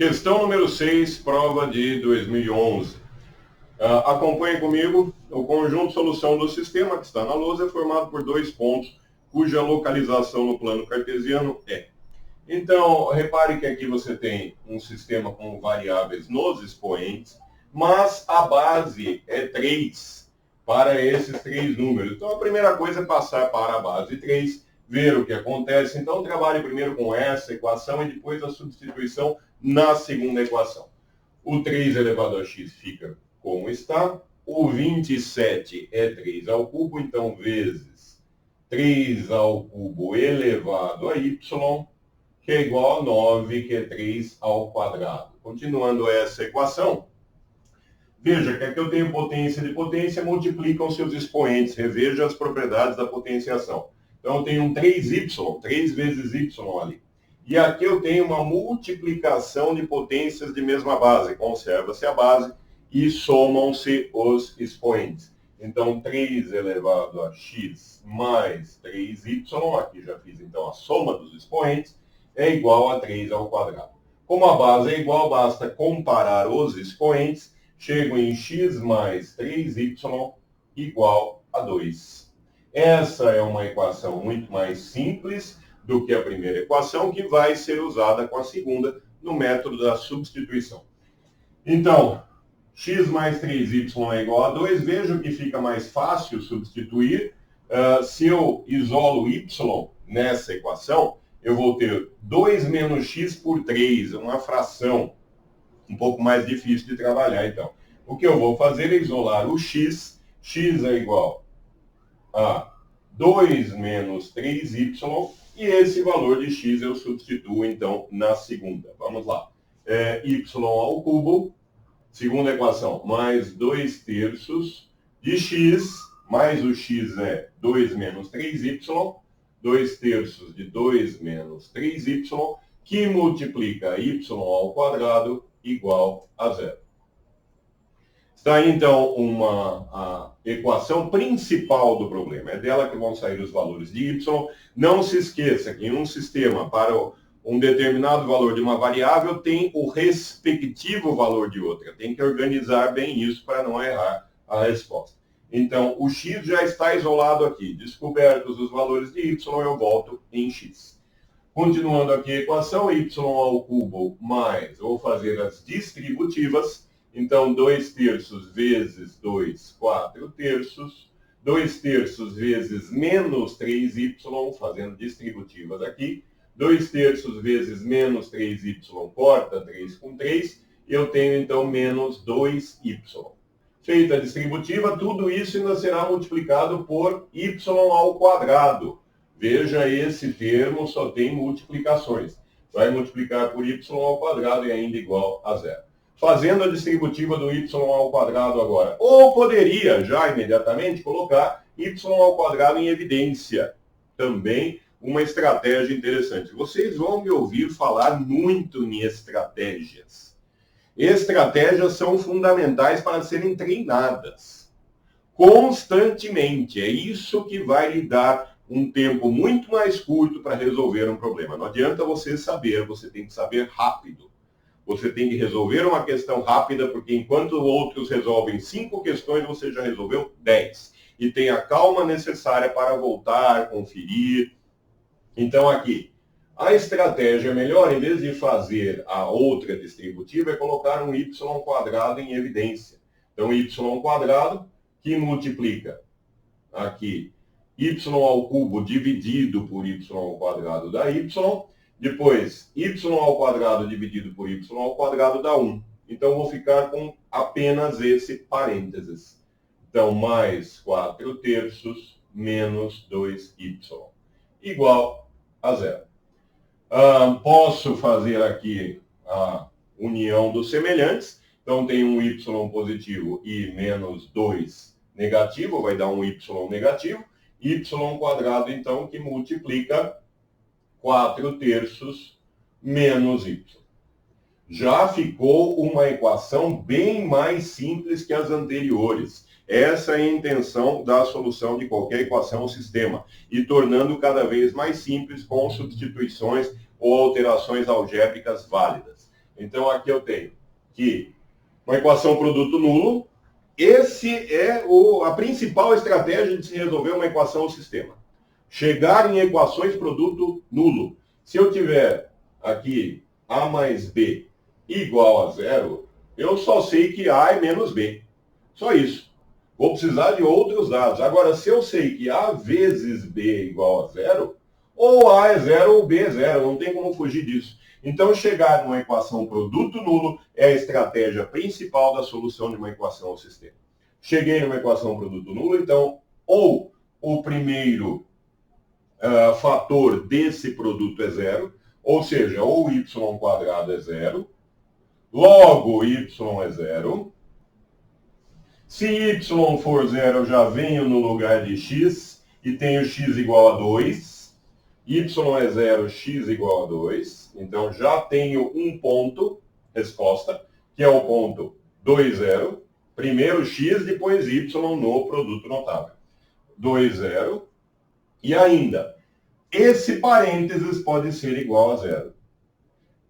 Questão número 6, prova de 2011. Acompanhe comigo. O conjunto de solução do sistema que está na lousa é formado por dois pontos, cuja localização no plano cartesiano é. Então, repare que aqui você tem um sistema com variáveis nos expoentes, mas a base é 3 para esses três números. Então, a primeira coisa é passar para a base 3, ver o que acontece. Então, trabalhe primeiro com essa equação e depois a substituição na segunda equação. O 3 elevado a x fica como está. O 27 é 3 ao cubo, então, vezes 3 ao cubo elevado a y, que é igual a 9, que é 3 ao quadrado. Continuando essa equação, veja que aqui eu tenho potência de potência, multiplicam seus expoentes, reveja as propriedades da potenciação. Então, eu tenho um 3y, 3 vezes y ali. E aqui eu tenho uma multiplicação de potências de mesma base. Conserva-se a base e somam-se os expoentes. Então, 3 elevado a x mais 3y, aqui já fiz então a soma dos expoentes, é igual a 3 ao quadrado. Como a base é igual, basta comparar os expoentes, chego em x mais 3y igual a 2. Essa é uma equação muito mais simples do que a primeira equação, que vai ser usada com a segunda no método da substituição. Então, x mais 3y é igual a 2. Vejo que fica mais fácil substituir. Se eu isolo y nessa equação, eu vou ter 2 menos x por 3, uma fração um pouco mais difícil de trabalhar. Então, o que eu vou fazer é isolar o x. X é igual a 2 menos 3y, e esse valor de x eu substituo, então, na segunda. Vamos lá. Y ao cubo, segunda equação, mais 2 terços de x, mais o x é 2 menos 3y, 2 terços de 2 menos 3y, que multiplica y ao quadrado igual a 0. Está aí, então, a equação principal do problema. É dela que vão sair os valores de y. Não se esqueça que em um sistema, para um determinado valor de uma variável, tem o respectivo valor de outra. Tem que organizar bem isso para não errar a resposta. Então, o x já está isolado aqui. Descobertos os valores de y, eu volto em x. Continuando aqui a equação, y ao cubo mais, vou fazer as distributivas. Então, 2 terços vezes 2, 4 terços. 2 terços vezes menos 3y, fazendo distributivas aqui. 2 terços vezes menos 3y, corta 3 com 3. Eu tenho, então, menos 2y. Feita a distributiva, tudo isso ainda será multiplicado por y ao quadrado. Veja, esse termo só tem multiplicações. Vai multiplicar por y ao quadrado e ainda igual a 0. Fazendo a distributiva do y ao quadrado agora. Ou poderia já imediatamente colocar y ao quadrado em evidência. Também uma estratégia interessante. Vocês vão me ouvir falar muito em estratégias. Estratégias são fundamentais para serem treinadas constantemente. É isso que vai lhe dar um tempo muito mais curto para resolver um problema. Não adianta você saber, você tem que saber rápido. Você tem que resolver uma questão rápida, porque enquanto outros resolvem 5 questões, você já resolveu 10. E tem a calma necessária para voltar, conferir. Então, aqui, a estratégia melhor, em vez de fazer a outra distributiva, é colocar um y quadrado em evidência. Então, y quadrado, que multiplica aqui y ao cubo dividido por y ao quadrado dá y. Depois, y ao quadrado dividido por y ao quadrado dá 1. Então, vou ficar com apenas esse parênteses. Então, mais 4 terços menos 2y igual a 0. Posso fazer aqui a união dos semelhantes. Então, tem um y positivo e menos 2 negativo, vai dar um y negativo. Y quadrado, então, que multiplica 4 terços menos y. Já ficou uma equação bem mais simples que as anteriores. Essa é a intenção da solução de qualquer equação ou sistema, e tornando cada vez mais simples com substituições ou alterações algébricas válidas. Então aqui eu tenho que uma equação produto nulo, esse é a principal estratégia de se resolver uma equação ou sistema. Chegar em equações produto nulo. Se eu tiver aqui A mais B igual a zero, eu só sei que A é menos B. Só isso. Vou precisar de outros dados. Agora, se eu sei que A vezes B é igual a zero, ou A é zero ou B é zero, não tem como fugir disso. Então, chegar numa equação produto nulo é a estratégia principal da solução de uma equação ou sistema. Cheguei numa equação produto nulo, então, ou o primeiro fator desse produto é zero, ou seja, ou y quadrado é zero, logo y é zero. Se y for zero, eu já venho no lugar de x e tenho x igual a 2. Y é zero, x igual a 2. Então, já tenho um ponto, resposta, que é o ponto 2, 0. Primeiro x, depois y no produto notável. 2, 0. E ainda, esse parênteses pode ser igual a zero.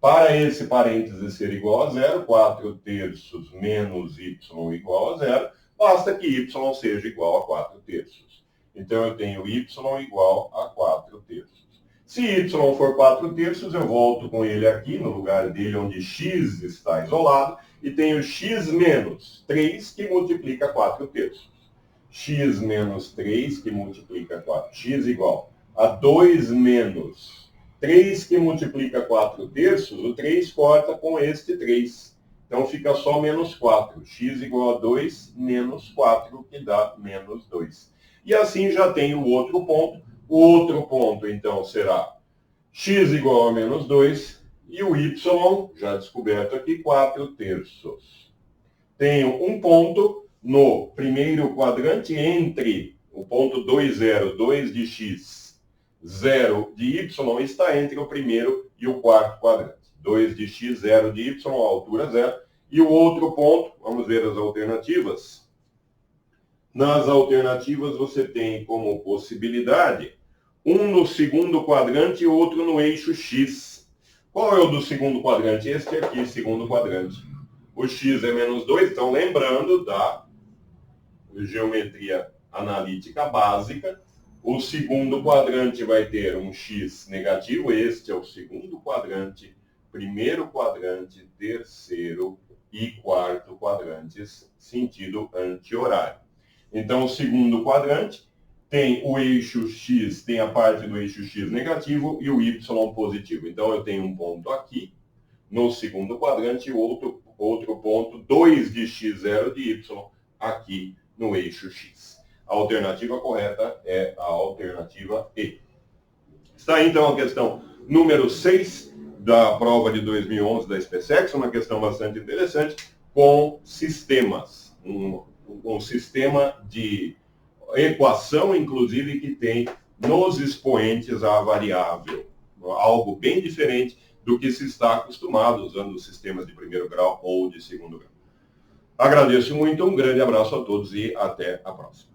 Para esse parênteses ser igual a zero, 4 terços menos y igual a zero, basta que y seja igual a 4 terços. Então, eu tenho y igual a 4 terços. Se y for 4 terços, eu volto com ele aqui, no lugar dele onde x está isolado, e tenho x menos 3, que multiplica 4 terços. X menos 3, que multiplica 4. X igual a 2 menos 3, que multiplica 4 terços. O 3 corta com este 3. Então, fica só menos 4. X igual a 2 menos 4, que dá menos 2. E assim já tenho o outro ponto. O outro ponto, então, será x igual a menos 2 e o y, já descoberto aqui, 4 terços. Tenho um ponto no primeiro quadrante entre o ponto 2, 0, 2 de x, 0 de y, está entre o primeiro e o quarto quadrante. 2 de x, 0 de y, altura 0. E o outro ponto, vamos ver as alternativas. Nas alternativas você tem como possibilidade um no segundo quadrante e outro no eixo x. Qual é o do segundo quadrante? Este aqui, segundo quadrante. O x é menos 2, então lembrando da geometria analítica básica, o segundo quadrante vai ter um x negativo, este é o segundo quadrante, primeiro quadrante, terceiro e quarto quadrantes, sentido anti-horário. Então, o segundo quadrante tem o eixo x, tem a parte do eixo x negativo e o y positivo. Então, eu tenho um ponto aqui, no segundo quadrante, e outro ponto, 2 de x, 0 de y, aqui no eixo x. A alternativa correta é a alternativa E. Está aí, então, a questão número 6 da prova de 2011 da SpaceX, uma questão bastante interessante, com sistemas. Um sistema de equação, inclusive, que tem nos expoentes a variável. Algo bem diferente do que se está acostumado usando os sistemas de primeiro grau ou de segundo grau. Agradeço muito, um grande abraço a todos e até a próxima.